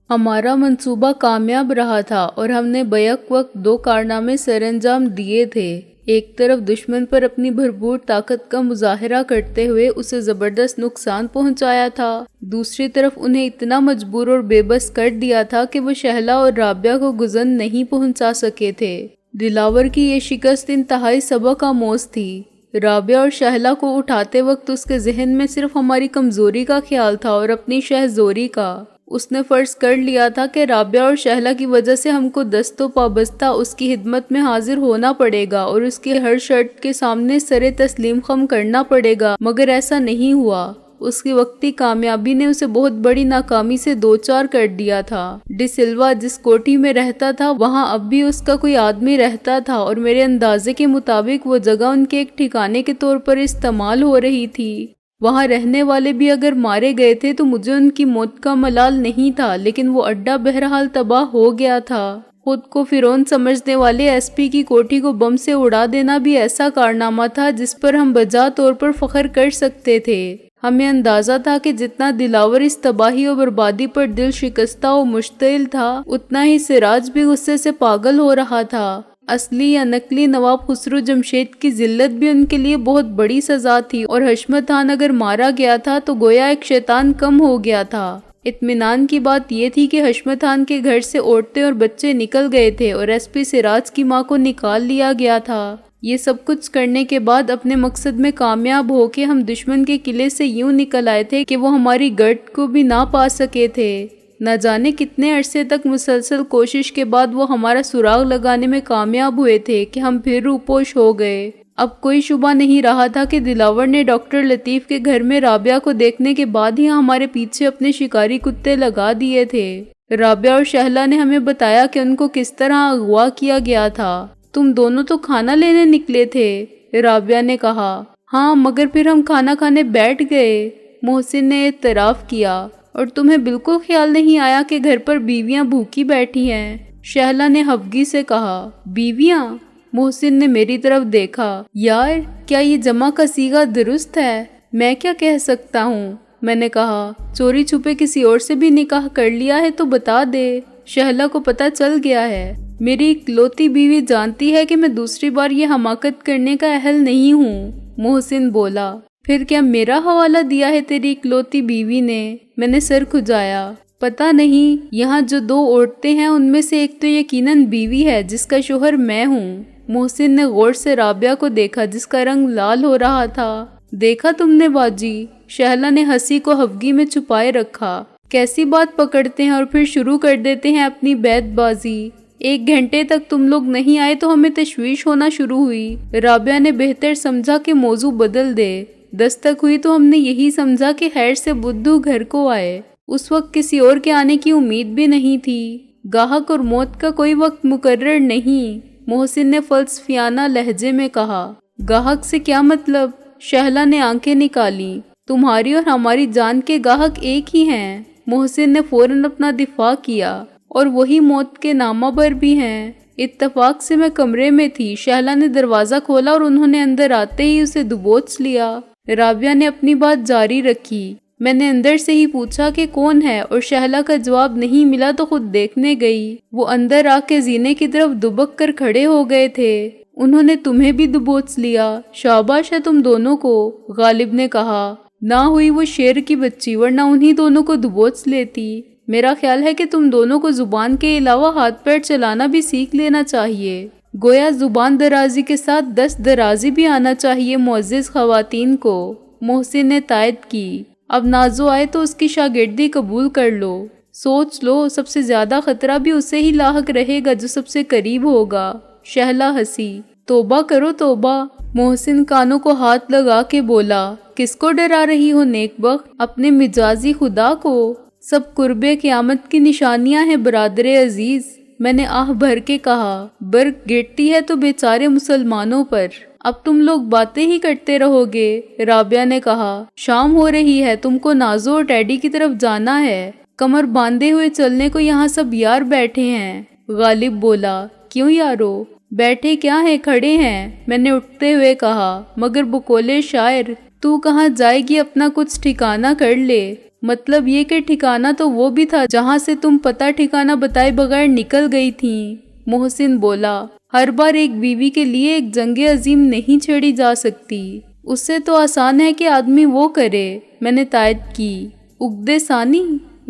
ہمارا منصوبہ کامیاب رہا تھا اور ہم نے بیک وقت 2 کارنامے سر انجام دیے تھے۔ ایک طرف دشمن پر اپنی بھرپور طاقت کا مظاہرہ کرتے ہوئے اسے زبردست نقصان پہنچایا تھا، دوسری طرف انہیں اتنا مجبور اور بے بس کر دیا تھا کہ وہ شہلا اور رابعہ کو گزن نہیں پہنچا سکے تھے۔ دلاور کی یہ شکست انتہائی سبق آموز تھی۔ رابعہ اور شہلا کو اٹھاتے وقت اس کے ذہن میں صرف ہماری کمزوری کا خیال تھا اور اپنی شہزوری کا۔ اس نے فرض کر لیا تھا کہ رابعہ اور شہلا کی وجہ سے ہم کو دست و پابستہ اس کی خدمت میں حاضر ہونا پڑے گا اور اس کی ہر شرط کے سامنے سر تسلیم خم کرنا پڑے گا، مگر ایسا نہیں ہوا۔ اس کی وقتی کامیابی نے اسے بہت بڑی ناکامی سے دوچار کر دیا تھا۔ ڈی سلوا جس کوٹھی میں رہتا تھا وہاں اب بھی اس کا کوئی آدمی رہتا تھا اور میرے اندازے کے مطابق وہ جگہ ان کے ایک ٹھکانے کے طور پر استعمال ہو رہی تھی۔ وہاں رہنے والے بھی اگر مارے گئے تھے تو مجھے ان کی موت کا ملال نہیں تھا، لیکن وہ اڈا بہرحال تباہ ہو گیا تھا۔ خود کو فرعون سمجھنے والے ایس پی کی کوٹھی کو بم سے اڑا دینا بھی ایسا کارنامہ تھا جس پر ہم بجا طور پر فخر کر سکتے تھے۔ ہمیں اندازہ تھا کہ جتنا دلاور اس تباہی و بربادی پر دل شکستہ و مشتعل تھا، اتنا ہی سراج بھی غصے سے پاگل ہو رہا تھا۔ اصلی یا نقلی نواب خسرو جمشید کی ذلت بھی ان کے لیے بہت بڑی سزا تھی، اور حشمت خان اگر مارا گیا تھا تو گویا ایک شیطان کم ہو گیا تھا۔ اطمینان کی بات یہ تھی کہ حشمت خان کے گھر سے عورتیں اور بچے نکل گئے تھے اور ایس پی سراج کی ماں کو نکال لیا گیا تھا۔ یہ سب کچھ کرنے کے بعد اپنے مقصد میں کامیاب ہو کے ہم دشمن کے قلعے سے یوں نکل آئے تھے کہ وہ ہماری گرد کو بھی نہ پا سکے تھے۔ نہ جانے کتنے عرصے تک مسلسل کوشش کے بعد وہ ہمارا سراغ لگانے میں کامیاب ہوئے تھے کہ ہم پھر روپوش ہو گئے۔ اب کوئی شبہ نہیں رہا تھا کہ دلاور نے ڈاکٹر لطیف کے گھر میں رابعہ کو دیکھنے کے بعد ہی ہمارے پیچھے اپنے شکاری کتے لگا دیے تھے۔ رابعہ اور شہلا نے ہمیں بتایا کہ ان کو کس طرح اغوا کیا گیا تھا۔ تم دونوں تو کھانا لینے نکلے تھے، رابعہ نے کہا۔ ہاں، مگر پھر ہم کھانا کھانے بیٹھ گئے، محسن نے اعتراف کیا۔ اور تمہیں بالکل خیال نہیں آیا کہ گھر پر بیویاں بھوکی بیٹھی ہیں؟ شہلا نے خفگی سے کہا۔ بیویاں؟ محسن نے میری طرف دیکھا۔ یار، کیا یہ جمع کا صیغہ درست ہے؟ میں کیا کہہ سکتا ہوں؟ میں نے کہا۔ چوری چھپے کسی اور سے بھی نکاح کر لیا ہے تو بتا دے۔ شہلا کو پتہ چل گیا ہے۔ میری اکلوتی بیوی جانتی ہے کہ میں دوسری بار یہ حماقت کرنے کا اہل نہیں ہوں، محسن بولا۔ پھر کیا میرا حوالہ دیا ہے تیری اکلوتی بیوی نے؟ میں نے سر کھجایا۔ پتہ نہیں، یہاں جو 2 عورتیں ہیں ان میں سے ایک تو یقیناً بیوی ہے جس کا شوہر میں ہوں۔ محسن نے غور سے رابعہ کو دیکھا جس کا رنگ لال ہو رہا تھا۔ دیکھا تم نے باجی؟ شہلا نے ہنسی کو خفگی میں چھپائے رکھا۔ کیسی بات پکڑتے ہیں اور پھر شروع کر دیتے ہیں اپنی بیت بازی۔ 1 گھنٹے تک تم لوگ نہیں آئے تو ہمیں تشویش ہونا شروع ہوئی۔ رابعہ نے بہتر سمجھا کہ موضوع بدل دے۔ دستک ہوئی تو ہم نے یہی سمجھا کہ خیر سے بدھو گھر کو آئے۔ اس وقت کسی اور کے آنے کی امید بھی نہیں تھی۔ گاہک اور موت کا کوئی وقت مقرر نہیں، محسن نے فلسفیانہ لہجے میں کہا۔ گاہک سے کیا مطلب؟ شہلا نے آنکھیں نکالی۔ تمہاری اور ہماری جان کے گاہک ایک ہی ہیں، محسن نے فوراً اپنا دفاع کیا، اور وہی موت کے نامہ بر بھی ہیں۔ اتفاق سے میں کمرے میں تھی، شہلا نے دروازہ کھولا اور انہوں نے اندر آتے ہی اسے دبوچ لیا۔ رابعہ نے اپنی بات جاری رکھی۔ میں نے اندر سے ہی پوچھا کہ کون ہے، اور شہلا کا جواب نہیں ملا تو خود دیکھنے گئی۔ وہ اندر آ کے زینے کی طرف دبک کر کھڑے ہو گئے تھے۔ انہوں نے تمہیں بھی دبوچ لیا، شاباش ہے تم دونوں کو، غالب نے کہا۔ نہ ہوئی وہ شیر کی بچی، ورنہ انہی دونوں کو دبوچ لیتی۔ میرا خیال ہے کہ تم دونوں کو زبان کے علاوہ ہاتھ پیر چلانا بھی سیکھ لینا چاہیے۔ گویا زبان درازی کے ساتھ دست درازی بھی آنا چاہیے معزز خواتین کو، محسن نے تائید کی۔ اب نازو آئے تو اس کی شاگردی قبول کر لو۔ سوچ لو، سب سے زیادہ خطرہ بھی اسے ہی لاحق رہے گا جو سب سے قریب ہوگا۔ شہلا ہنسی۔ توبہ کرو توبہ، محسن کانوں کو ہاتھ لگا کے بولا۔ کس کو ڈرا رہی ہو نیک بخت؟ اپنے مجازی خدا کو۔ سب قرب قیامت کی نشانیاں ہیں برادر عزیز، میں نے آہ بھر کے کہا۔ برق گرتی ہے تو بیچارے مسلمانوں پر۔ اب تم لوگ باتیں ہی کرتے رہو گے، رابعہ نے کہا۔ شام ہو رہی ہے، تم کو نازو اور ٹیڈی کی طرف جانا ہے۔ کمر باندھے ہوئے چلنے کو یہاں سب یار بیٹھے ہیں، غالب بولا۔ کیوں یارو؟ بیٹھے کیا ہیں، کھڑے ہیں، میں نے اٹھتے ہوئے کہا۔ مگر بکولے شاعر، تو کہاں جائے گی، اپنا کچھ ٹھکانہ کر لے۔ مطلب یہ کہ ٹھکانہ تو وہ بھی تھا جہاں سے تم پتہ ٹھکانہ بتائے بغیر نکل گئی تھیں، محسن بولا۔ ہر بار ایک بیوی کے لیے ایک جنگ عظیم نہیں چھیڑی جا سکتی، اس سے تو آسان ہے کہ آدمی وہ کرے، میں نے تائید کی۔ عقدے ثانی؟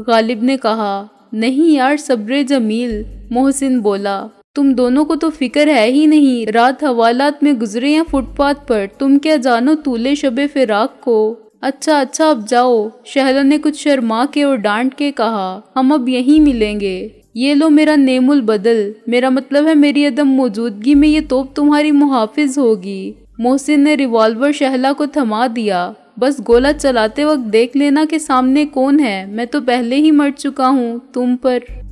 غالب نے کہا۔ نہیں یار، صبر جمیل، محسن بولا۔ تم دونوں کو تو فکر ہے ہی نہیں، رات حوالات میں گزرے یا فٹ پاتھ پر، تم کیا جانو طول شب فراق کو۔ اچھا اب جاؤ، شہلا نے کچھ شرما کے اور ڈانٹ کے کہا، ہم اب یہیں ملیں گے۔ یہ لو میرا نیم البدل، میرا مطلب ہے میری عدم موجودگی میں یہ توپ تمہاری محافظ ہوگی۔ محسن نے ریوالور شہلا کو تھما دیا۔ بس گولہ چلاتے وقت دیکھ لینا کہ سامنے کون ہے، میں تو پہلے ہی مر چکا ہوں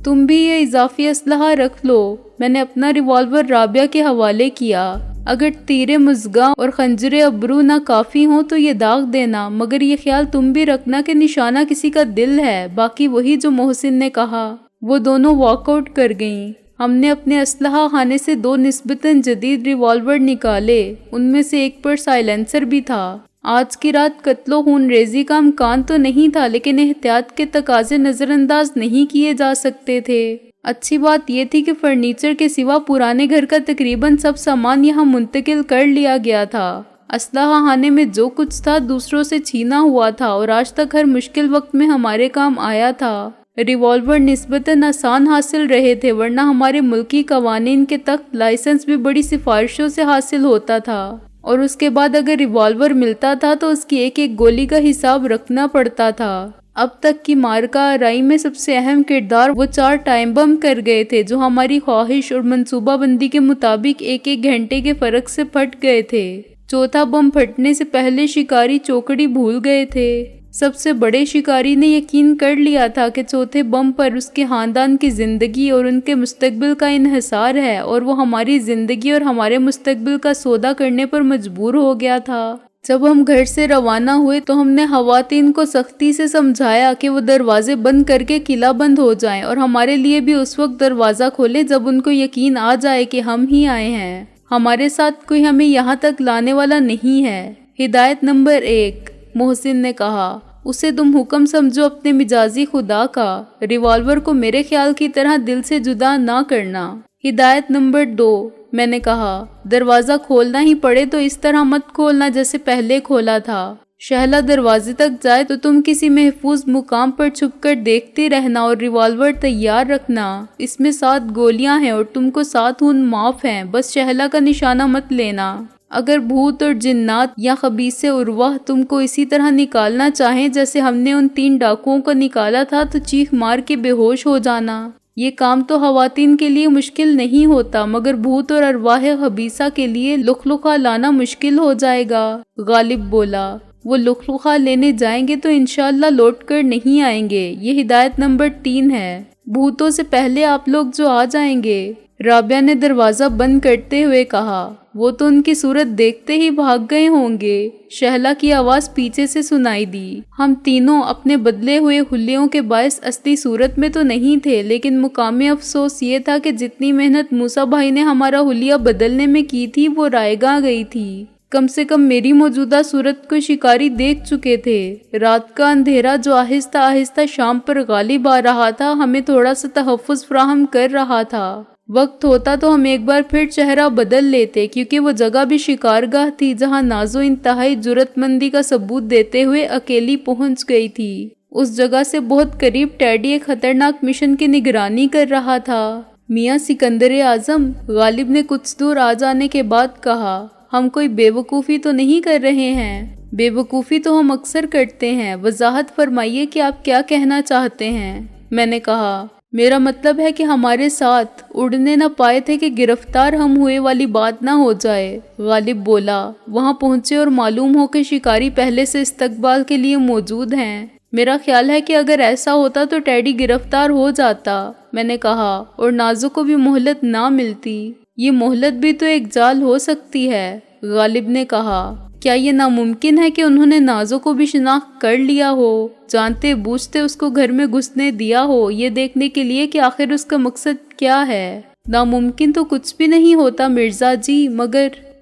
تم بھی یہ اضافی اسلحہ رکھ لو۔ میں نے اپنا ریوالور رابعہ کے حوالے کیا۔ اگر تیر مژگاں اور خنجر ابرو نہ کافی ہوں تو یہ داغ دینا، مگر یہ خیال تم بھی رکھنا کہ نشانہ کسی کا دل ہے، باقی وہی جو محسن نے کہا۔ وہ دونوں واک آؤٹ کر گئیں۔ ہم نے اپنے اسلحہ خانے سے 2 نسبتاً جدید ریوالور نکالے، ان میں سے ایک پر سائلنسر بھی تھا۔ آج کی رات قتل و خون ریزی کا امکان تو نہیں تھا، لیکن احتیاط کے تقاضے نظر انداز نہیں کیے جا سکتے تھے۔ اچھی بات یہ تھی کہ فرنیچر کے سوا پرانے گھر کا تقریباً سب سامان یہاں منتقل کر لیا گیا تھا۔ اسلحہ خانے میں جو کچھ تھا دوسروں سے چھینا ہوا تھا اور آج تک ہر مشکل وقت میں ہمارے کام آیا تھا۔ ریوالور نسبتاً آسان حاصل رہے تھے، ورنہ ہمارے ملکی قوانین کے تحت لائسنس بھی بڑی سفارشوں سے حاصل ہوتا تھا، اور اس کے بعد اگر ریوالور ملتا تھا تو اس کی ایک ایک گولی کا حساب رکھنا پڑتا تھا۔ اب تک کی مارکہ آرائی میں سب سے اہم کردار وہ 4 ٹائم بم کر گئے تھے جو ہماری خواہش اور منصوبہ بندی کے مطابق ایک گھنٹے کے فرق سے پھٹ گئے تھے۔ چوتھا بم پھٹنے سے پہلے شکاری چوکڑی بھول گئے تھے۔ سب سے بڑے شکاری نے یقین کر لیا تھا کہ چوتھے بم پر اس کے خاندان کی زندگی اور ان کے مستقبل کا انحصار ہے، اور وہ ہماری زندگی اور ہمارے مستقبل کا سودا کرنے پر مجبور ہو گیا تھا۔ جب ہم گھر سے روانہ ہوئے تو ہم نے خواتین کو سختی سے سمجھایا کہ وہ دروازے بند کر کے قلعہ بند ہو جائیں اور ہمارے لیے بھی اس وقت دروازہ کھولے جب ان کو یقین آ جائے کہ ہم ہی آئے ہیں۔ ہمارے ساتھ کوئی ہمیں یہاں تک لانے والا نہیں ہے۔ ہدایت نمبر 1، محسن نے کہا، اسے تم حکم سمجھو اپنے مجازی خدا کا، ریوالور کو میرے خیال کی طرح دل سے جدا نہ کرنا۔ ہدایت نمبر 2، میں نے کہا، دروازہ کھولنا ہی پڑے تو اس طرح مت کھولنا جیسے پہلے کھولا تھا۔ شہلا دروازے تک جائے تو تم کسی محفوظ مقام پر چھپ کر دیکھتے رہنا اور ریوالور تیار رکھنا۔ اس میں 7 گولیاں ہیں اور تم کو 7 خون معاف ہیں، بس شہلا کا نشانہ مت لینا۔ اگر بھوت اور جنات یا خبیث ارواح تم کو اسی طرح نکالنا چاہیں جیسے ہم نے ان 3 ڈاکوؤں کو نکالا تھا تو چیخ مار کے بے ہوش ہو جانا۔ یہ کام تو خواتین کے لیے مشکل نہیں ہوتا، مگر بھوت اور ارواح خبیثہ کے لیے لخلخہ لانا مشکل ہو جائے گا۔ غالب بولا، وہ لخلخہ لینے جائیں گے تو انشاءاللہ لوٹ کر نہیں آئیں گے۔ یہ ہدایت نمبر 3 ہے، بھوتوں سے پہلے آپ لوگ جو آ جائیں گے۔ رابعہ نے دروازہ بند کرتے ہوئے کہا، وہ تو ان کی صورت دیکھتے ہی بھاگ گئے ہوں گے۔ شہلا کی آواز پیچھے سے سنائی دی۔ ہم تینوں اپنے بدلے ہوئے حلیوں کے باعث اصلی صورت میں تو نہیں تھے، لیکن مقام افسوس یہ تھا کہ جتنی محنت موسیٰ بھائی نے ہمارا حلیہ بدلنے میں کی تھی وہ رائے گاں گئی تھی۔ کم سے کم میری موجودہ صورت کو شکاری دیکھ چکے تھے۔ رات کا اندھیرا جو آہستہ آہستہ شام پر غالب آ رہا تھا ہمیں تھوڑا سا تحفظ فراہم کر رہا تھا۔ وقت ہوتا تو ہم ایک بار پھر چہرہ بدل لیتے، کیونکہ وہ جگہ بھی شکارگاہ تھی جہاں نازو انتہائی جرأت مندی کا ثبوت دیتے ہوئے اکیلی پہنچ گئی تھی۔ اس جگہ سے بہت قریب ٹیڈی ایک خطرناک مشن کی نگرانی کر رہا تھا۔ میاں سکندر اعظم، غالب نے کچھ دور آ جانے کے بعد کہا، ہم کوئی بے وقوفی تو نہیں کر رہے ہیں؟ بے وقوفی تو ہم اکثر کرتے ہیں، وضاحت فرمائیے کہ آپ کیا کہنا چاہتے ہیں؟ میں نے کہا، میرا مطلب ہے کہ ہمارے ساتھ اڑنے نہ پائے تھے کہ گرفتار ہم ہوئے والی بات نہ ہو جائے۔ غالب بولا، وہاں پہنچے اور معلوم ہو کہ شکاری پہلے سے استقبال کے لیے موجود ہیں۔ میرا خیال ہے کہ اگر ایسا ہوتا تو ٹیڈی گرفتار ہو جاتا، میں نے کہا، اور نازو کو بھی مہلت نہ ملتی۔ یہ مہلت بھی تو ایک جال ہو سکتی ہے، غالب نے کہا۔ کیا یہ ناممکن ہے کہ انہوں نے نازو کو بھی شناخت کر لیا ہو، جانتے بوجھتے اس کو گھر میں گھسنے دیا ہو، یہ دیکھنے کے لیے کہ آخر اس کا مقصد کیا ہے؟ ناممکن تو کچھ بھی نہیں ہوتا مرزا جی،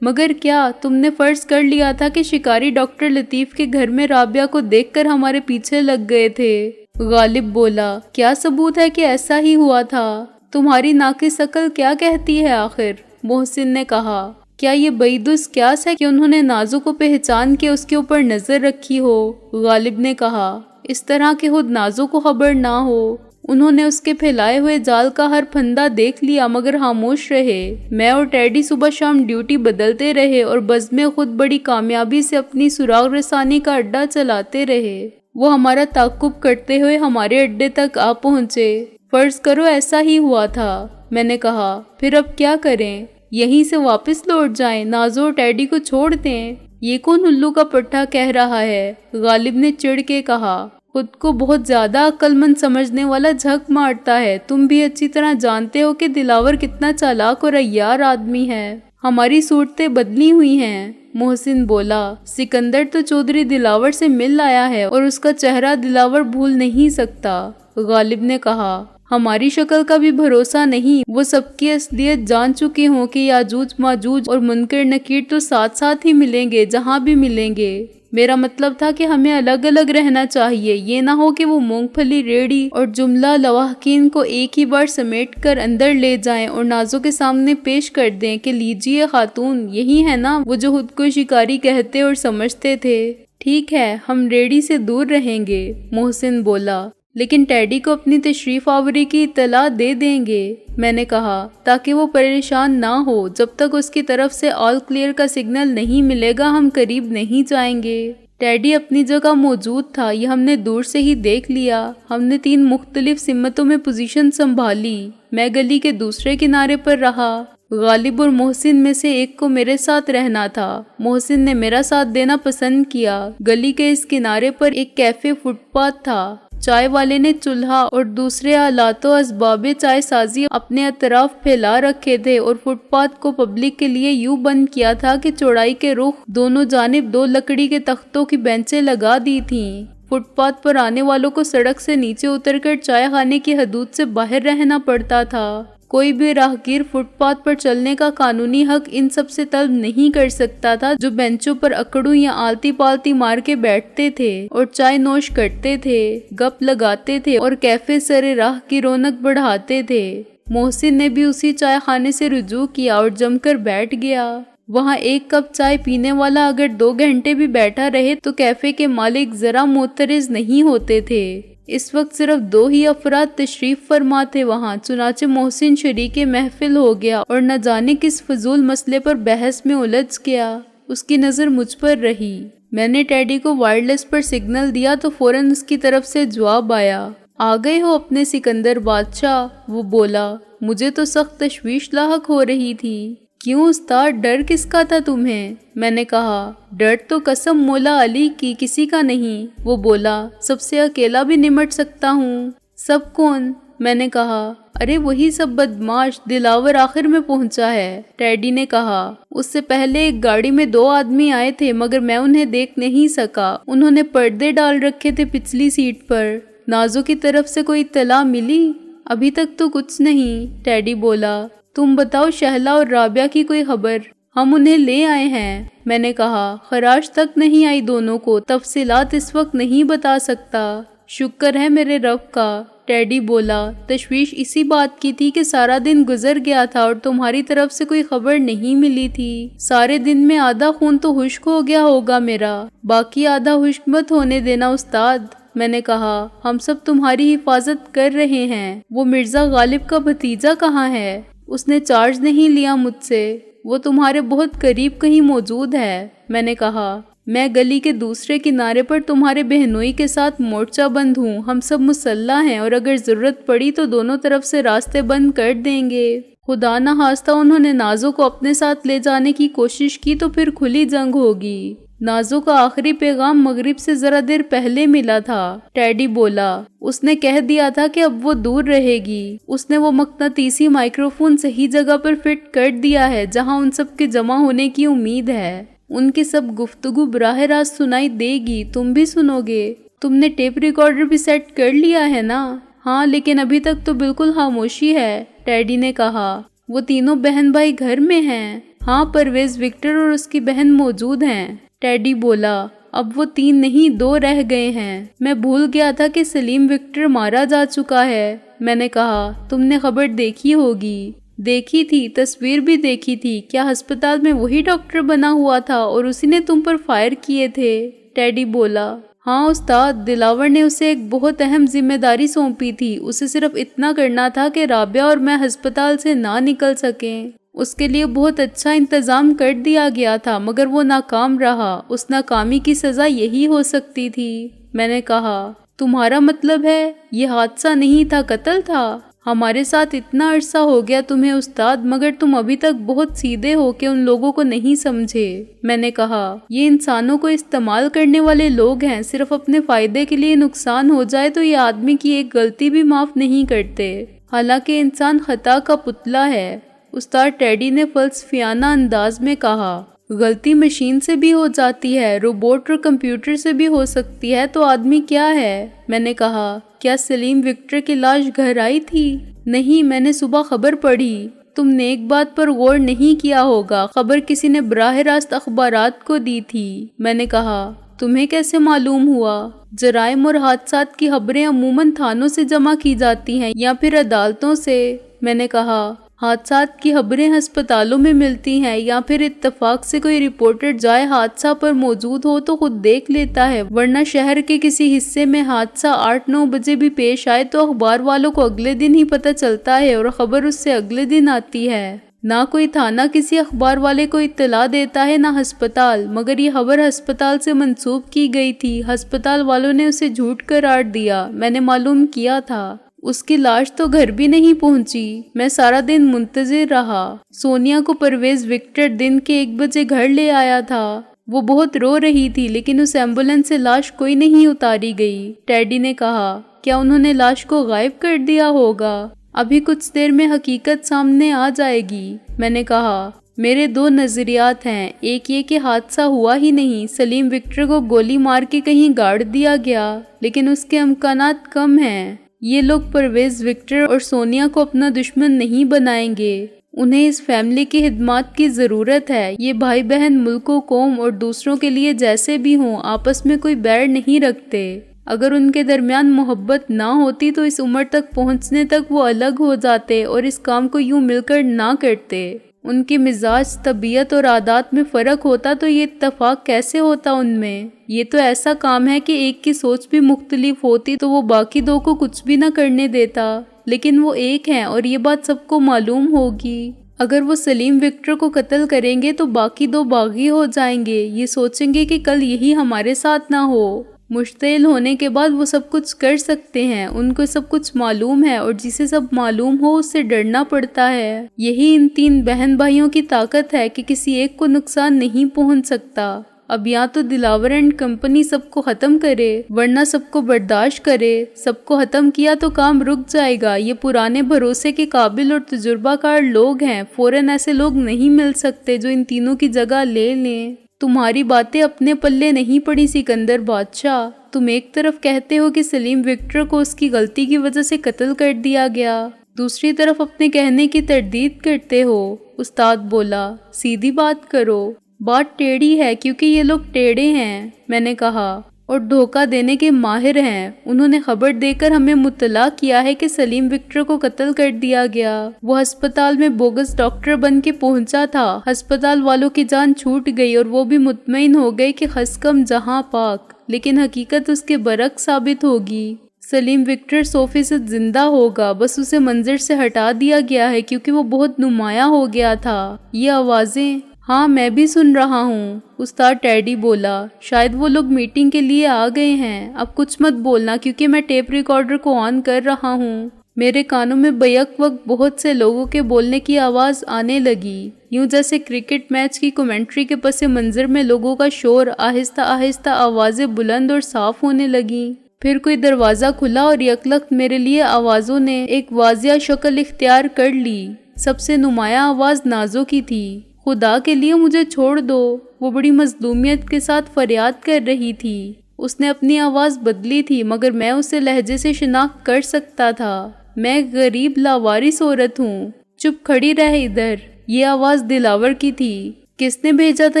مگر کیا تم نے فرض کر لیا تھا کہ شکاری ڈاکٹر لطیف کے گھر میں رابعہ کو دیکھ کر ہمارے پیچھے لگ گئے تھے؟ غالب بولا، کیا ثبوت ہے کہ ایسا ہی ہوا تھا؟ تمہاری ناقص عقل کیا کہتی ہے آخر؟ محسن نے کہا، کیا یہ بعیدُ قیاس ہے کہ انہوں نے نازو کو پہچان کے اس کے اوپر نظر رکھی ہو؟ غالب نے کہا، اس طرح کہ خود نازو کو خبر نہ ہو۔ انہوں نے اس کے پھیلائے ہوئے جال کا ہر پھندا دیکھ لیا مگر خاموش رہے۔ میں اور ٹیڈی صبح شام ڈیوٹی بدلتے رہے اور بزم خود بڑی کامیابی سے اپنی سراغ رسانی کا اڈا چلاتے رہے۔ وہ ہمارا تعاقب کرتے ہوئے ہمارے اڈے تک آ پہنچے۔ فرض کرو ایسا ہی ہوا تھا، میں نے کہا، پھر اب کیا کریں؟ یہیں سے واپس لوٹ جائیں، نازو اور ٹیڈی کو چھوڑ دیں؟ یہ کون الو کا پٹھا کہہ رہا ہے؟ غالب نے چڑ کے کہا، خود کو بہت زیادہ عقل مند سمجھنے والا جھک مارتا ہے۔ تم بھی اچھی طرح جانتے ہو کہ دلاور کتنا چالاک اور عیار آدمی ہے۔ ہماری صورتیں بدلی ہوئی ہیں۔ محسن بولا، سکندر تو چودھری دلاور سے مل آیا ہے اور اس کا چہرہ دلاور بھول نہیں سکتا۔ غالب نے کہا، ہماری شکل کا بھی بھروسہ نہیں، وہ سب کی اصلیت جان چکے ہوں کہ یاجوج ماجوج اور منکر نکیر تو ساتھ ساتھ ہی ملیں گے جہاں بھی ملیں گے۔ میرا مطلب تھا کہ ہمیں الگ الگ رہنا چاہیے، یہ نہ ہو کہ وہ مونگ پھلی ریڑھی اور جملہ لواحقین کو ایک ہی بار سمیٹ کر اندر لے جائیں اور نازو کے سامنے پیش کر دیں کہ لیجیے خاتون، یہی ہے نا وہ جو خود کو شکاری کہتے اور سمجھتے تھے۔ ٹھیک ہے، ہم ریڑھی سے دور رہیں گے، محسن بولا، لیکن ٹیڈی کو اپنی تشریف آوری کی اطلاع دے دیں گے، میں نے کہا، تاکہ وہ پریشان نہ ہو۔ جب تک اس کی طرف سے آل کلیئر کا سگنل نہیں ملے گا ہم قریب نہیں جائیں گے۔ ٹیڈی اپنی جگہ موجود تھا، یہ ہم نے دور سے ہی دیکھ لیا۔ ہم نے 3 مختلف سمتوں میں پوزیشن سنبھالی۔ میں گلی کے دوسرے کنارے پر رہا۔ غالب اور محسن میں سے ایک کو میرے ساتھ رہنا تھا۔ محسن نے میرا ساتھ دینا پسند کیا۔ گلی کے اس کنارے پر ایک کیفے فٹ پاتھ تھا۔ چائے والے نے چولہا اور دوسرے آلات و اسباب چائے سازی اپنے اطراف پھیلا رکھے تھے اور فٹ پاتھ کو پبلک کے لیے یوں بند کیا تھا کہ چوڑائی کے رخ دونوں جانب 2 لکڑی کے تختوں کی بینچیں لگا دی تھیں۔ فٹ پاتھ پر آنے والوں کو سڑک سے نیچے اتر کر چائے خانے کی حدود سے باہر رہنا پڑتا تھا۔ کوئی بھی راہگیر فٹ پاتھ پر چلنے کا قانونی حق ان سب سے طلب نہیں کر سکتا تھا جو بینچوں پر اکڑوں یا آلتی پالتی مار کے بیٹھتے تھے اور چائے نوش کرتے تھے، گپ لگاتے تھے اور کیفے سر راہ کی رونق بڑھاتے تھے۔ محسن نے بھی اسی چائے خانے سے رجوع کیا اور جم کر بیٹھ گیا۔ وہاں 1 کپ چائے پینے والا اگر 2 گھنٹے بھی بیٹھا رہے تو کیفے کے مالک ذرا معترض نہیں ہوتے تھے۔ اس وقت صرف 2 ہی افراد تشریف فرما تھے وہاں، چنانچہ محسن شریک محفل ہو گیا اور نہ جانے کس فضول مسئلے پر بحث میں الجھ گیا۔ اس کی نظر مجھ پر رہی۔ میں نے ٹیڈی کو وائرلیس پر سگنل دیا تو فوراً اس کی طرف سے جواب آیا، آ گئے ہو اپنے سکندر بادشاہ؟ وہ بولا، مجھے تو سخت تشویش لاحق ہو رہی تھی۔ کیوں استاد، ڈر کس کا تھا تمہیں؟ میں نے کہا، ڈر تو قسم مولا علی کی کسی کا نہیں۔ وہ بولا، سب سے اکیلا بھی نمٹ سکتا ہوں۔ سب کون؟ میں نے کہا، ارے وہی سب بدماش، دلاور آخر میں پہنچا ہے۔ ٹیڈی نے کہا، اس سے پہلے ایک گاڑی میں 2 آدمی آئے تھے مگر میں انہیں دیکھ نہیں سکا، انہوں نے پردے ڈال رکھے تھے پچھلی سیٹ پر۔ نازو کی طرف سے کوئی اطلاع ملی؟ ابھی تک تو کچھ نہیں، ٹیڈی بولا۔ تم بتاؤ شہلا اور رابعہ کی کوئی خبر؟ ہم انہیں لے آئے ہیں، میں نے کہا، خراش تک نہیں آئی دونوں کو، تفصیلات اس وقت نہیں بتا سکتا۔ شکر ہے میرے رب کا، ٹیڈی بولا۔ تشویش اسی بات کی تھی کہ سارا دن گزر گیا تھا اور تمہاری طرف سے کوئی خبر نہیں ملی تھی۔ سارے دن میں آدھا خون تو خشک ہو گیا ہوگا میرا، باقی آدھا خشک مت ہونے دینا استاد۔ میں نے کہا، ہم سب تمہاری حفاظت کر رہے ہیں۔ وہ مرزا غالب کا بھتیجا کہاں ہے؟ اس نے چارج نہیں لیا مجھ سے۔ وہ تمہارے بہت قریب کہیں موجود ہے، میں نے کہا۔ میں گلی کے دوسرے کنارے پر تمہارے بہنوئی کے ساتھ مورچہ بند ہوں، ہم سب مسلح ہیں اور اگر ضرورت پڑی تو دونوں طرف سے راستے بند کر دیں گے۔ خدا نہ خواستہ انہوں نے نازو کو اپنے ساتھ لے جانے کی کوشش کی تو پھر کھلی جنگ ہوگی۔ نازو کا آخری پیغام مغرب سے ذرا دیر پہلے ملا تھا، ٹیڈی بولا۔ اس نے کہہ دیا تھا کہ اب وہ دور رہے گی۔ اس نے وہ مقناطیسی مائکروفون صحیح جگہ پر فٹ کر دیا ہے جہاں ان سب کے جمع ہونے کی امید ہے۔ ان کی سب گفتگو براہ راست سنائی دے گی، تم بھی سنو گے۔ تم نے ٹیپ ریکارڈر بھی سیٹ کر لیا ہے نا؟ ہاں، لیکن ابھی تک تو بالکل خاموشی ہے، ٹیڈی نے کہا۔ وہ تینوں بہن بھائی گھر میں ہیں؟ ہاں، پرویز وکٹر اور اس کی بہن موجود ہیں، ٹیڈی بولا۔ اب وہ 3 نہیں 2 رہ گئے ہیں۔ میں بھول گیا تھا کہ سلیم وکٹر مارا جا چکا ہے۔ میں نے کہا، تم نے خبر دیکھی ہوگی؟ دیکھی تھی، تصویر بھی دیکھی تھی۔ کیا ہسپتال میں وہی ڈاکٹر بنا ہوا تھا اور اسی نے تم پر فائر کیے تھے؟ ٹیڈی بولا۔ ہاں استاد، دلاور نے اسے ایک بہت اہم ذمہ داری سونپی تھی۔ اسے صرف اتنا کرنا تھا کہ رابعہ اور میں ہسپتال سے نہ نکل سکیں۔ اس کے لیے بہت اچھا انتظام کر دیا گیا تھا، مگر وہ ناکام رہا۔ اس ناکامی کی سزا یہی ہو سکتی تھی۔ میں نے کہا، تمہارا مطلب ہے یہ حادثہ نہیں تھا، قتل تھا؟ ہمارے ساتھ اتنا عرصہ ہو گیا تمہیں استاد، مگر تم ابھی تک بہت سیدھے ہو کہ ان لوگوں کو نہیں سمجھے۔ میں نے کہا، یہ انسانوں کو استعمال کرنے والے لوگ ہیں، صرف اپنے فائدے کے لیے نقصان ہو جائے تو یہ آدمی کی ایک غلطی بھی معاف نہیں کرتے، حالانکہ انسان خطا کا پتلا ہے۔ استاد ٹیڈی نے فلسفیانہ انداز میں کہا، غلطی مشین سے بھی ہو جاتی ہے، روبوٹ اور کمپیوٹر سے بھی ہو سکتی ہے، تو آدمی کیا ہے؟ میں نے کہا، کیا سلیم وکٹر کی لاش گھر آئی تھی؟ نہیں، میں نے صبح خبر پڑھی۔ تم نے ایک بات پر غور نہیں کیا ہوگا، خبر کسی نے براہ راست اخبارات کو دی تھی۔ میں نے کہا، تمہیں کیسے معلوم ہوا؟ جرائم اور حادثات کی خبریں عموماً تھانوں سے جمع کی جاتی ہیں یا پھر عدالتوں سے۔ میں نے کہا، حادثات کی خبریں ہسپتالوں میں ملتی ہیں یا پھر اتفاق سے کوئی رپورٹر جائے حادثہ پر موجود ہو تو خود دیکھ لیتا ہے، ورنہ شہر کے کسی حصے میں حادثہ 8-9 بجے بھی پیش آئے تو اخبار والوں کو اگلے دن ہی پتہ چلتا ہے اور خبر اس سے اگلے دن آتی ہے۔ نہ کوئی تھانہ کسی اخبار والے کو اطلاع دیتا ہے، نہ ہسپتال، مگر یہ خبر ہسپتال سے منسوب کی گئی تھی۔ ہسپتال والوں نے اسے جھوٹ قرار دیا۔ میں نے معلوم کیا تھا۔ اس کی لاش تو گھر بھی نہیں پہنچی۔ میں سارا دن منتظر رہا۔ سونیا کو پرویز وکٹر دن کے 1 بجے گھر لے آیا تھا۔ وہ بہت رو رہی تھی، لیکن اس ایمبولینس سے لاش کوئی نہیں اتاری گئی۔ ٹیڈی نے کہا، کیا انہوں نے لاش کو غائب کر دیا ہوگا؟ ابھی کچھ دیر میں حقیقت سامنے آ جائے گی۔ میں نے کہا، میرے 2 نظریات ہیں، ایک یہ کہ حادثہ ہوا ہی نہیں، سلیم وکٹر کو گولی مار کے کہیں گاڑ دیا گیا، لیکن اس کے امکانات کم ہیں۔ یہ لوگ پرویز وکٹر اور سونیا کو اپنا دشمن نہیں بنائیں گے۔ انہیں اس فیملی کی خدمات کی ضرورت ہے۔ یہ بھائی بہن ملک و قوم اور دوسروں کے لیے جیسے بھی ہوں، آپس میں کوئی بیر نہیں رکھتے۔ اگر ان کے درمیان محبت نہ ہوتی تو اس عمر تک پہنچنے تک وہ الگ ہو جاتے اور اس کام کو یوں مل کر نہ کرتے۔ ان کے مزاج، طبیعت اور عادات میں فرق ہوتا تو یہ اتفاق کیسے ہوتا ان میں؟ یہ تو ایسا کام ہے کہ ایک کی سوچ بھی مختلف ہوتی تو وہ باقی 2 کو کچھ بھی نہ کرنے دیتا، لیکن وہ ایک ہیں اور یہ بات سب کو معلوم ہوگی۔ اگر وہ سلیم وکٹر کو قتل کریں گے تو باقی 2 باغی ہو جائیں گے، یہ سوچیں گے کہ کل یہی ہمارے ساتھ نہ ہو۔ مشتعل ہونے کے بعد وہ سب کچھ کر سکتے ہیں، ان کو سب کچھ معلوم ہے، اور جسے سب معلوم ہو اس سے ڈرنا پڑتا ہے۔ یہی ان 3 بہن بھائیوں کی طاقت ہے کہ کسی ایک کو نقصان نہیں پہنچ سکتا۔ اب یا تو دلاور اینڈ کمپنی سب کو ختم کرے، ورنہ سب کو برداشت کرے۔ سب کو ختم کیا تو کام رک جائے گا۔ یہ پرانے بھروسے کے قابل اور تجربہ کار لوگ ہیں، فوراً ایسے لوگ نہیں مل سکتے جو ان تینوں کی جگہ لے لیں۔ تمہاری باتیں اپنے پلے نہیں پڑی سکندر بادشاہ۔ تم ایک طرف کہتے ہو کہ سلیم وکٹر کو اس کی غلطی کی وجہ سے قتل کر دیا گیا، دوسری طرف اپنے کہنے کی تردید کرتے ہو۔ استاد بولا، سیدھی بات کرو۔ بات ٹیڑھی ہے کیونکہ یہ لوگ ٹیڑھے ہیں۔ میں نے کہا، اور دھوکہ دینے کے ماہر ہیں۔ انہوں نے خبر دے کر ہمیں مطلع کیا ہے کہ سلیم وکٹر کو قتل کر دیا گیا۔ وہ ہسپتال میں بوگس ڈاکٹر بن کے پہنچا تھا۔ ہسپتال والوں کی جان چھوٹ گئی اور وہ بھی مطمئن ہو گئے کہ خسکم جہاں پاک، لیکن حقیقت اس کے برعکس ثابت ہوگی۔ سلیم وکٹر 100% زندہ ہوگا، بس اسے منظر سے ہٹا دیا گیا ہے کیونکہ وہ بہت نمایاں ہو گیا تھا۔ یہ آوازیں، ہاں میں بھی سن رہا ہوں، استاد ٹیڈی بولا۔ شاید وہ لوگ میٹنگ کے لیے آ گئے ہیں۔ اب کچھ مت بولنا کیونکہ میں ٹیپ ریکارڈر کو آن کر رہا ہوں۔ میرے کانوں میں بیک وقت بہت سے لوگوں کے بولنے کی آواز آنے لگی، یوں جیسے کرکٹ میچ کی کمنٹری کے پس منظر میں لوگوں کا شور۔ آہستہ آہستہ آوازیں بلند اور صاف ہونے لگیں۔ پھر کوئی دروازہ کھلا اور یکلخت میرے لیے آوازوں نے ایک واضح شکل اختیار کر لی۔ سب سے نمایاں آواز نازو کی تھی، خدا کے لیے مجھے چھوڑ دو۔ وہ بڑی مظلومیت کے ساتھ فریاد کر رہی تھی۔ اس نے اپنی آواز بدلی تھی مگر میں اسے لہجے سے شناخت کر سکتا تھا۔ میں غریب لاوارث عورت ہوں۔ چپ کھڑی رہ ادھر۔ یہ آواز دلاور کی تھی۔ کس نے بھیجا تھا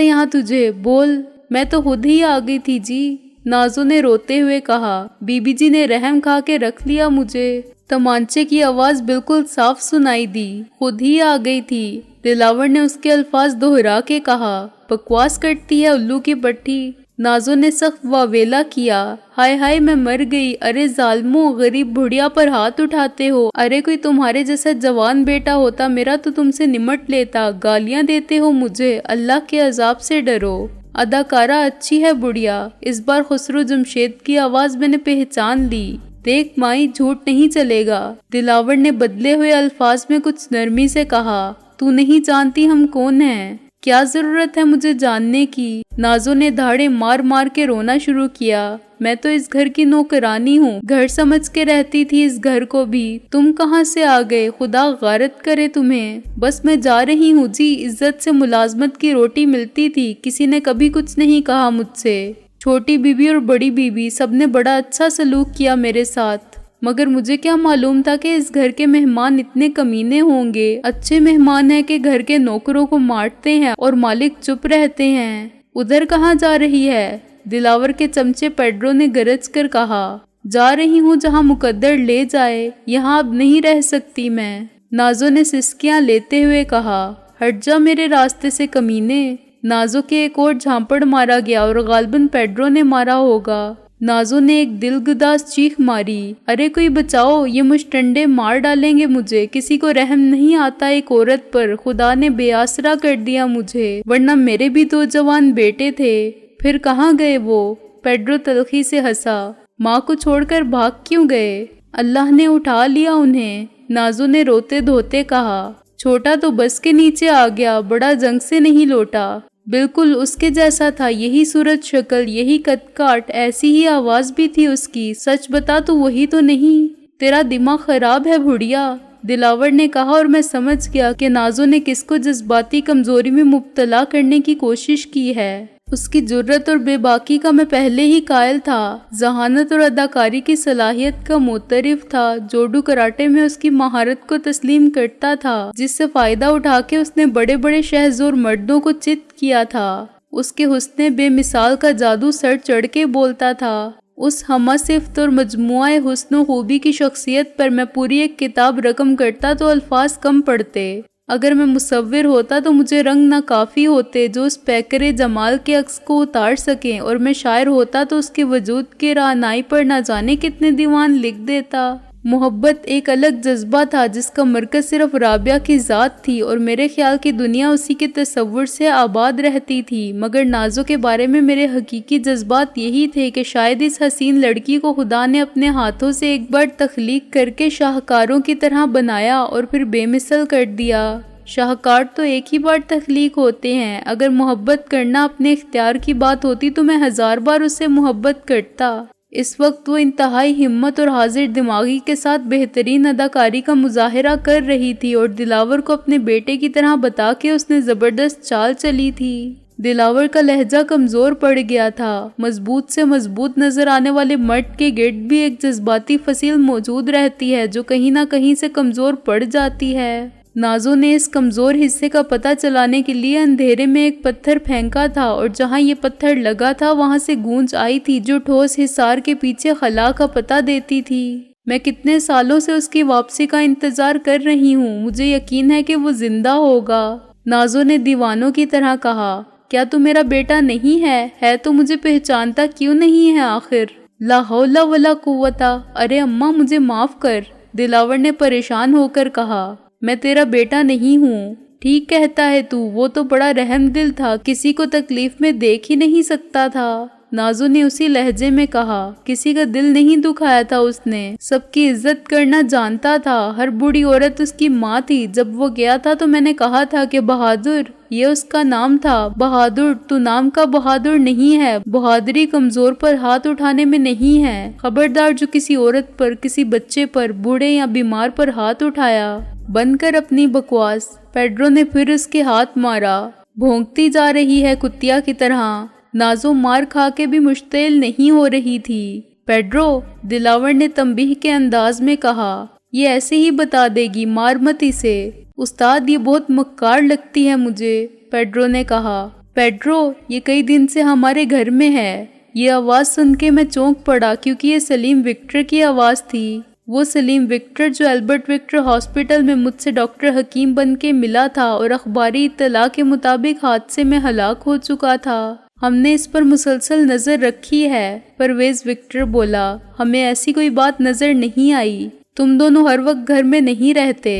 یہاں تجھے؟ بول۔ میں تو خود ہی آ گئی تھی جی، نازو نے روتے ہوئے کہا۔ بی بی جی نے رحم کھا کے رکھ لیا مجھے۔ تمانچے کی آواز بالکل صاف سنائی دی۔ خود ہی آ گئی تھی، دلاور نے اس کے الفاظ دہرا کے کہا۔ بکواس کرتی ہے الو کی پٹھی۔ نازو نے سخت واویلا کیا۔ ہائے ہائے میں مر گئی، ارے ظالمو، غریب بڑھیا پر ہاتھ اٹھاتے ہو، ارے کوئی تمہارے جیسا جوان بیٹا ہوتا میرا تو تم سے نمٹ لیتا، گالیاں دیتے ہو مجھے، اللہ کے عذاب سے ڈرو۔ اداکارہ اچھی ہے بڑھیا، اس بار خسرو جمشید کی آواز میں نے پہچان لی۔ دیکھ مائی، جھوٹ نہیں چلے گا، دلاور نے بدلے ہوئے الفاظ میں کچھ نرمی سے کہا۔ تو نہیں جانتی ہم کون ہیں؟ کیا ضرورت ہے مجھے جاننے کی؟ نازو نے دھاڑے مار مار کے رونا شروع کیا۔ میں تو اس گھر کی نوکرانی ہوں، گھر سمجھ کے رہتی تھی اس گھر کو بھی، تم کہاں سے آ گئے؟ خدا غارت کرے تمہیں۔ بس میں جا رہی ہوں جی، عزت سے ملازمت کی روٹی ملتی تھی، کسی نے کبھی کچھ نہیں کہا مجھ سے۔ چھوٹی بیوی اور بڑی بیوی سب نے بڑا اچھا سلوک کیا میرے ساتھ، مگر مجھے کیا معلوم تھا کہ اس گھر کے مہمان اتنے کمینے ہوں گے۔ اچھے مہمان ہیں کہ گھر کے نوکروں کو مارتے ہیں اور مالک چپ رہتے ہیں۔ ادھر کہاں جا رہی ہے؟ دلاور کے چمچے پیڈرو نے گرج کر کہا۔ جا رہی ہوں جہاں مقدر لے جائے، یہاں اب نہیں رہ سکتی میں، نازو نے سسکیاں لیتے ہوئے کہا۔ ہٹ جا میرے راستے سے کمینے۔ نازو کے ایک اور جھانپڑ مارا گیا اور غالباً پیڈرو نے مارا ہوگا۔ نازو نے ایک دل گداز چیخ ماری۔ ارے کوئی بچاؤ، یہ مشٹنڈے مار ڈالیں گے مجھے، کسی کو رحم نہیں آتا ایک عورت پر، خدا نے بے آسرا کر دیا مجھے، ورنہ میرے بھی 2 جوان بیٹے تھے۔ پھر کہاں گئے وہ؟ پیڈرو تلخی سے ہنسا۔ ماں کو چھوڑ کر بھاگ کیوں گئے؟ اللہ نے اٹھا لیا انہیں، نازو نے روتے دھوتے کہا۔ چھوٹا تو بس کے نیچے آ گیا، بڑا جنگ سے نہیں لوٹا، بالکل اس کے جیسا تھا، یہی صورت شکل، یہی قد کاٹ، ایسی ہی آواز بھی تھی اس کی، سچ بتا تو وہی تو نہیں؟ تیرا دماغ خراب ہے بھڑیا، دلاور نے کہا، اور میں سمجھ گیا کہ نازو نے کس کو جذباتی کمزوری میں مبتلا کرنے کی کوشش کی ہے۔ اس کی جرت اور بے باکی کا میں پہلے ہی قائل تھا، ذہانت اور اداکاری کی صلاحیت کا معترف تھا، جوڈو کراٹے میں اس کی مہارت کو تسلیم کرتا تھا، جس سے فائدہ اٹھا کے اس نے بڑے بڑے شہزور مردوں کو چت کیا تھا۔ اس کے حسن بے مثال کا جادو سر چڑھ کے بولتا تھا۔ اس ہمہ صفت اور مجموعہ حسن و خوبی کی شخصیت پر میں پوری ایک کتاب رقم کرتا تو الفاظ کم پڑتے۔ اگر میں مصور ہوتا تو مجھے رنگ نہ کافی ہوتے جو اس پیکرے جمال کے عکس کو اتار سکیں، اور میں شاعر ہوتا تو اس کے وجود کے رعنائی پر نہ جانے کتنے دیوان لکھ دیتا۔ محبت ایک الگ جذبہ تھا جس کا مرکز صرف رابعہ کی ذات تھی، اور میرے خیال کی دنیا اسی کے تصور سے آباد رہتی تھی، مگر نازو کے بارے میں میرے حقیقی جذبات یہی تھے کہ شاید اس حسین لڑکی کو خدا نے اپنے ہاتھوں سے ایک بار تخلیق کر کے شاہکاروں کی طرح بنایا اور پھر بے مثل کر دیا۔ شاہکار تو ایک ہی بار تخلیق ہوتے ہیں، اگر محبت کرنا اپنے اختیار کی بات ہوتی تو میں 1000 بار اس سے محبت کرتا۔ اس وقت وہ انتہائی ہمت اور حاضر دماغی کے ساتھ بہترین اداکاری کا مظاہرہ کر رہی تھی، اور دلاور کو اپنے بیٹے کی طرح بتا کے اس نے زبردست چال چلی تھی۔ دلاور کا لہجہ کمزور پڑ گیا تھا، مضبوط سے مضبوط نظر آنے والے مرد کے گرد بھی ایک جذباتی فصیل موجود رہتی ہے جو کہیں نہ کہیں سے کمزور پڑ جاتی ہے۔ نازو نے اس کمزور حصے کا پتہ چلانے کے لیے اندھیرے میں ایک پتھر پھینکا تھا، اور جہاں یہ پتھر لگا تھا وہاں سے گونج آئی تھی جو ٹھوس حصار کے پیچھے خلا کا پتہ دیتی تھی۔ میں کتنے سالوں سے اس کی واپسی کا انتظار کر رہی ہوں، مجھے یقین ہے کہ وہ زندہ ہوگا، نازو نے دیوانوں کی طرح کہا۔ کیا تو میرا بیٹا نہیں ہے تو مجھے پہچانتا کیوں نہیں ہے آخر؟ لا حول ولا قوت، ارے اماں مجھے معاف کر، دلاور نے پریشان ہو کر کہا۔ میں تیرا بیٹا نہیں ہوں۔ ٹھیک کہتا ہے تو، وہ تو بڑا رحم دل تھا، کسی کو تکلیف میں دیکھ ہی نہیں سکتا تھا، نازو نے اسی لہجے میں کہا۔ کسی کا دل نہیں دکھایا تھا اس نے، سب کی عزت کرنا جانتا تھا، ہر بوڑھی عورت اس کی ماں تھی۔ جب وہ گیا تھا تو میں نے کہا تھا کہ بہادر، یہ اس کا نام تھا، بہادر، تو نام کا بہادر نہیں ہے، بہادری کمزور پر ہاتھ اٹھانے میں نہیں ہے، خبردار جو کسی عورت پر، کسی بچے پر، بوڑھے یا بیمار پر ہاتھ اٹھایا۔ بند کر اپنی بکواس، پیڈرو نے پھر اس کے ہاتھ مارا۔ بھونکتی جا رہی ہے کتیا کی طرح، نازو مار کھا کے بھی مشتعل نہیں ہو رہی تھی۔ پیڈرو، دلاور نے تنبیہ کے انداز میں کہا، یہ ایسے ہی بتا دے گی، مار مت اسے۔ استاد یہ بہت مکار لگتی ہے مجھے، پیڈرو نے کہا۔ پیڈرو یہ کئی دن سے ہمارے گھر میں ہے۔ یہ آواز سن کے میں چونک پڑا کیونکہ یہ سلیم وکٹر کی آواز تھی۔ وہ سلیم وکٹر جو البرٹ وکٹر ہاسپٹل میں مجھ سے ڈاکٹر حکیم بن کے ملا تھا اور اخباری اطلاع کے مطابق حادثے میں ہلاک ہو چکا تھا۔ ہم نے اس پر مسلسل نظر رکھی ہے۔ پرویز وکٹر بولا، ہمیں ایسی کوئی بات نظر نہیں آئی۔ تم دونوں ہر وقت گھر میں نہیں رہتے،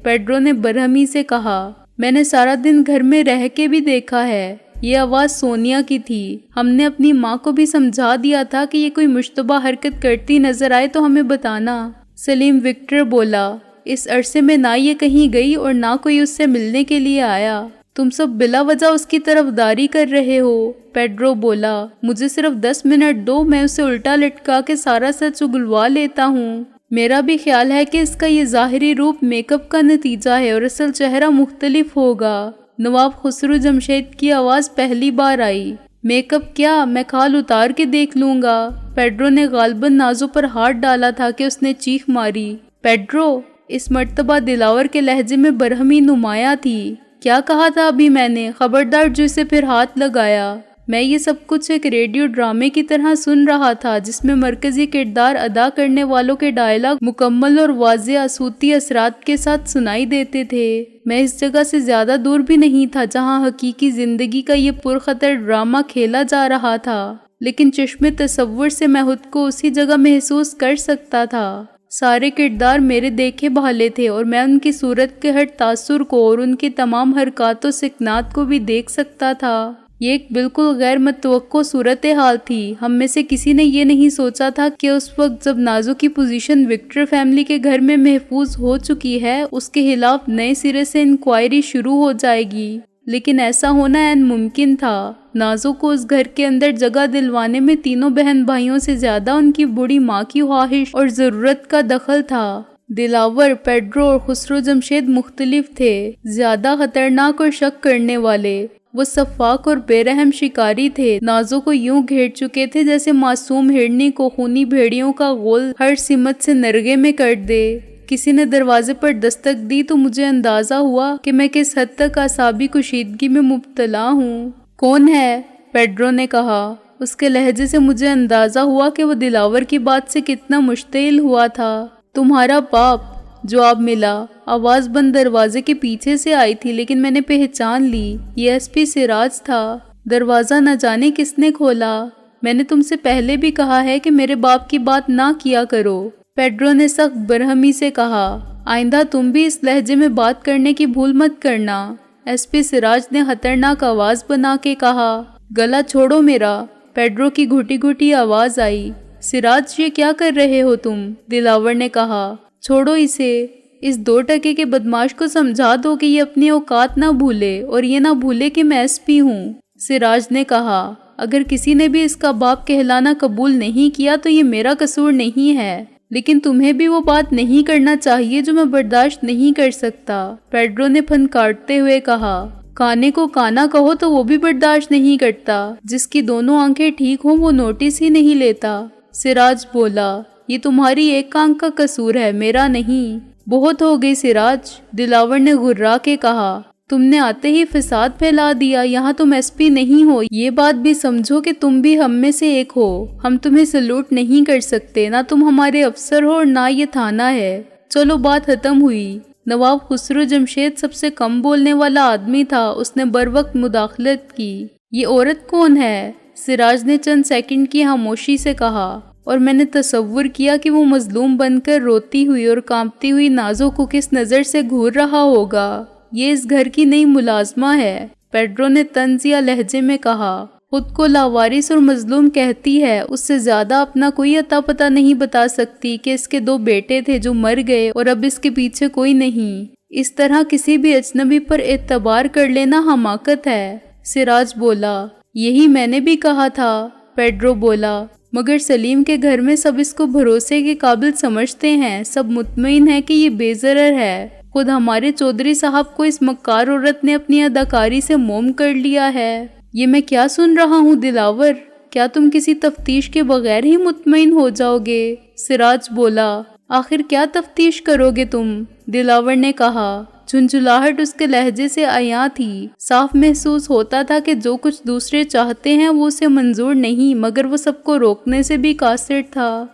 پیڈرو نے برہمی سے کہا۔ میں نے سارا دن گھر میں رہ کے بھی دیکھا ہے۔ یہ آواز سونیا کی تھی۔ ہم نے اپنی ماں کو بھی سمجھا دیا تھا کہ یہ کوئی مشتبہ حرکت کرتی نظر آئے تو ہمیں بتانا۔ سلیم وکٹر بولا، اس عرصے میں نہ یہ کہیں گئی اور نہ کوئی اس سے ملنے کے لیے آیا۔ تم سب بلا وجہ اس کی طرفداری کر رہے ہو، پیڈرو بولا۔ مجھے صرف 10 منٹ دو، میں اسے الٹا لٹکا کے سارا سچ اگلوا لیتا ہوں۔ میرا بھی خیال ہے کہ اس کا یہ ظاہری روپ میک اپ کا نتیجہ ہے اور اصل چہرہ مختلف ہوگا۔ نواب خسرو جمشید کی آواز پہلی بار آئی۔ میک اپ کیا؟ میں کھال اتار کے دیکھ لوں گا۔ پیڈرو نے غالباً نازوں پر ہاتھ ڈالا تھا کہ اس نے چیخ ماری۔ پیڈرو! اس مرتبہ دلاور کے لہجے میں برہمی نمایاں تھی۔ کیا کہا تھا ابھی میں نے؟ خبردار جو اسے پھر ہاتھ لگایا۔ میں یہ سب کچھ ایک ریڈیو ڈرامے کی طرح سن رہا تھا جس میں مرکزی کردار ادا کرنے والوں کے ڈائلاگ مکمل اور واضح صوتی اثرات کے ساتھ سنائی دیتے تھے۔ میں اس جگہ سے زیادہ دور بھی نہیں تھا جہاں حقیقی زندگی کا یہ پرخطر ڈرامہ کھیلا جا رہا تھا، لیکن چشم تصور سے میں خود کو اسی جگہ محسوس کر سکتا تھا۔ سارے کردار میرے دیکھے بھالے تھے اور میں ان کی صورت کے ہر تاثر کو اور ان کی تمام حرکات و سکنات کو بھی دیکھ سکتا تھا۔ یہ ایک بالکل غیر متوقع صورتحال تھی۔ ہم میں سے کسی نے یہ نہیں سوچا تھا کہ اس وقت جب نازو کی پوزیشن وکٹر فیملی کے گھر میں محفوظ ہو چکی ہے، اس کے خلاف نئے سرے سے انکوائری شروع ہو جائے گی، لیکن ایسا ہونا عین ممکن تھا۔ نازو کو اس گھر کے اندر جگہ دلوانے میں تینوں بہن بھائیوں سے زیادہ ان کی بوڑھی ماں کی خواہش اور ضرورت کا دخل تھا۔ دلاور، پیڈرو اور خسرو جمشید مختلف تھے، زیادہ خطرناک اور شک کرنے والے۔ وہ شفاق اور بے رحم شکاری تھے، نازو کو یوں گھیر چکے تھے جیسے معصوم ہرنی کو خونی بھیڑیوں کا غول ہر سمت سے نرغے میں کر دے۔ کسی نے دروازے پر دستک دی تو مجھے اندازہ ہوا کہ میں کس حد تک اعصابی کشیدگی میں مبتلا ہوں۔ کون ہے؟ پیڈرو نے کہا۔ اس کے لہجے سے مجھے اندازہ ہوا کہ وہ دلاور کی بات سے کتنا مشتعل ہوا تھا۔ تمہارا باپ، جواب ملا۔ آواز بند دروازے کے پیچھے سے آئی تھی لیکن میں نے پہچان لی، یہ ایس پی سراج تھا۔ دروازہ نہ جانے کس نے کھولا۔ میں نے تم سے پہلے بھی کہا ہے کہ میرے باپ کی بات نہ کیا کرو، پیڈرو نے سخت برہمی سے کہا۔ آئندہ تم بھی اس لہجے میں بات کرنے کی بھول مت کرنا، ایس پی سراج نے خطرناک آواز بنا کے کہا۔ گلا چھوڑو میرا، پیڈرو کی گھٹی گھٹی آواز آئی۔ سراج یہ کیا کر رہے ہو تم؟ دلاور نے کہا۔ چھوڑو اسے، اس 2 ٹکے کے بدماش کو سمجھا دو کہ یہ اپنی اوقات نہ بھولے اور یہ نہ بھولے کہ میں ایس پی ہوں، سراج نے کہا۔ اگر کسی نے بھی اس کا باپ کہلانا قبول نہیں کیا تو یہ میرا قصور نہیں ہے، لیکن تمہیں بھی وہ بات نہیں کرنا چاہیے جو میں برداشت نہیں کر سکتا، پیڈرو نے پھنکارتے ہوئے کہا۔ کانے کو کانا کہو تو وہ بھی برداشت نہیں کرتا، جس کی دونوں آنکھیں ٹھیک ہوں وہ نوٹس ہی نہیں لیتا، سراج بولا۔ یہ تمہاری ایک آنکھ کا قصور ہے، میرا نہیں۔ بہت ہو گئی سراج، دلاور نے غرا کے کہا۔ تم نے آتے ہی فساد پھیلا دیا، یہاں تم ایس پی نہیں ہو، یہ بات بھی سمجھو کہ تم بھی ہم میں سے ایک ہو۔ ہم تمہیں سلوٹ نہیں کر سکتے، نہ تم ہمارے افسر ہو اور نہ یہ تھانہ ہے۔ چلو بات ختم ہوئی۔ نواب خسرو جمشید سب سے کم بولنے والا آدمی تھا، اس نے بروقت مداخلت کی۔ یہ عورت کون ہے؟ سراج نے چند سیکنڈ کی خاموشی سے کہا، اور میں نے تصور کیا کہ وہ مظلوم بن کر روتی ہوئی اور کانپتی ہوئی نازو کو کس نظر سے گھور رہا ہوگا۔ یہ اس گھر کی نئی ملازمہ ہے، پیڈرو نے طنزیہ لہجے میں کہا۔ خود کو لاوارث اور مظلوم کہتی ہے، اس سے زیادہ اپنا کوئی عطا پتہ نہیں بتا سکتی کہ اس کے 2 بیٹے تھے جو مر گئے اور اب اس کے پیچھے کوئی نہیں۔ اس طرح کسی بھی اجنبی پر اعتبار کر لینا حماقت ہے، سراج بولا۔ یہی میں نے بھی کہا تھا، پیڈرو بولا، مگر سلیم کے گھر میں سب اس کو بھروسے کے قابل سمجھتے ہیں، سب مطمئن ہیں کہ یہ بے ضرر ہے۔ خود ہمارے چودھری صاحب کو اس مکار عورت نے اپنی اداکاری سے موم کر لیا ہے۔ یہ میں کیا سن رہا ہوں دلاور؟ کیا تم کسی تفتیش کے بغیر ہی مطمئن ہو جاؤ گے؟ سراج بولا۔ آخر کیا تفتیش کرو گے تم؟ دلاور نے کہا۔ جھنجھلاہٹ اس کے لہجے سے عیاں تھی۔ صاف محسوس ہوتا تھا کہ جو کچھ دوسرے چاہتے ہیں وہ اسے منظور نہیں، مگر وہ سب کو روکنے سے بھی قاصر تھا۔